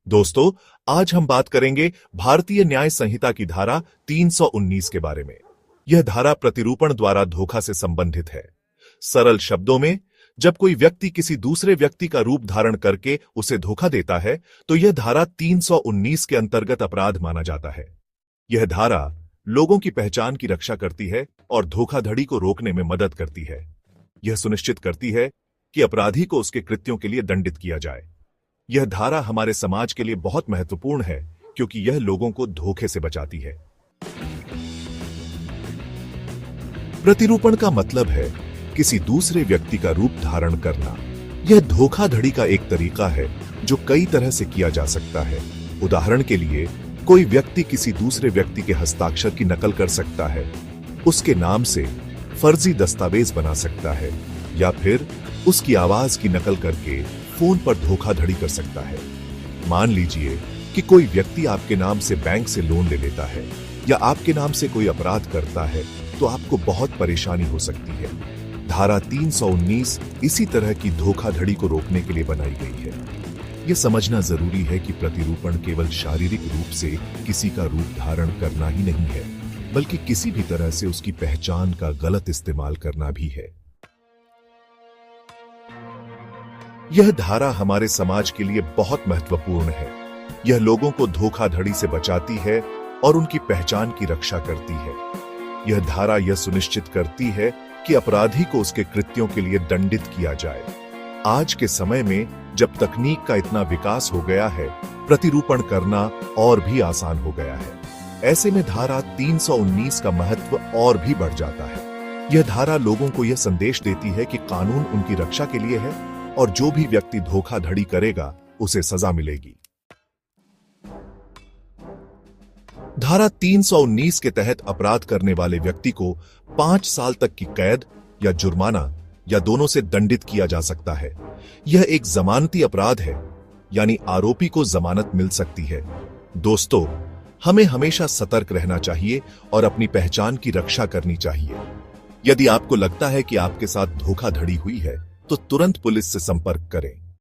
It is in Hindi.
दोस्तों, आज हम बात करेंगे भारतीय न्याय संहिता की धारा 319 के बारे में। यह धारा प्रतिरूपण द्वारा धोखा से संबंधित है। सरल शब्दों में, जब कोई व्यक्ति किसी दूसरे व्यक्ति का रूप धारण करके उसे धोखा देता है, तो यह धारा 319 के अंतर्गत अपराध माना जाता है। यह धारा लोगों की पहचान की रक्षा करती है और धोखाधड़ी को रोकने में मदद करती है। यह सुनिश्चित करती है कि अपराधी को उसके कृत्यों के लिए दंडित किया जाए। यह धारा हमारे समाज के लिए बहुत महत्वपूर्ण है क्योंकि यह लोगों को धोखे से बचाती है। प्रतिरूपण का मतलब है किसी दूसरे व्यक्ति का रूप धारण करना। यह धोखाधड़ी का एक तरीका है जो कई तरह से किया जा सकता है। उदाहरण के लिए, कोई व्यक्ति किसी दूसरे व्यक्ति के हस्ताक्षर की नकल कर सकता है, उसके नाम से फर्जी दस्तावेज बना सकता है, या फिर उसकी आवाज की नकल करके फोन पर धोखाधड़ी कर सकता है। मान लीजिए कि कोई व्यक्ति आपके नाम से बैंक से लोन ले लेता है या आपके नाम से कोई अपराध करता है, तो आपको बहुत परेशानी हो सकती है। धारा 319 इसी तरह की धोखाधड़ी को रोकने के लिए बनाई गई है। यह समझना जरूरी है कि प्रतिरूपण केवल शारीरिक रूप से किसी का रूप धारण करना ही नहीं है, बल्कि किसी भी तरह से उसकी पहचान का गलत इस्तेमाल करना भी है। यह धारा हमारे समाज के लिए बहुत महत्वपूर्ण है। यह लोगों को धोखाधड़ी से बचाती है और उनकी पहचान की रक्षा करती है। यह धारा यह सुनिश्चित करती है कि अपराधी को उसके कृत्यों के लिए दंडित किया जाए। आज के समय में जब तकनीक का इतना विकास हो गया है, प्रतिरूपण करना और भी आसान हो गया है। ऐसे में धारा 319 का महत्व और भी बढ़ जाता है। यह धारा लोगों को यह संदेश देती है कि कानून उनकी रक्षा के लिए है और जो भी व्यक्ति धोखाधड़ी करेगा उसे सजा मिलेगी। धारा 319 के तहत अपराध करने वाले व्यक्ति को 5 साल तक की कैद या जुर्माना या दोनों से दंडित किया जा सकता है। यह एक जमानती अपराध है, यानी आरोपी को जमानत मिल सकती है। दोस्तों, हमें हमेशा सतर्क रहना चाहिए और अपनी पहचान की रक्षा करनी चाहिए। यदि आपको लगता है कि आपके साथ धोखाधड़ी हुई है, तो तुरंत पुलिस से संपर्क करें।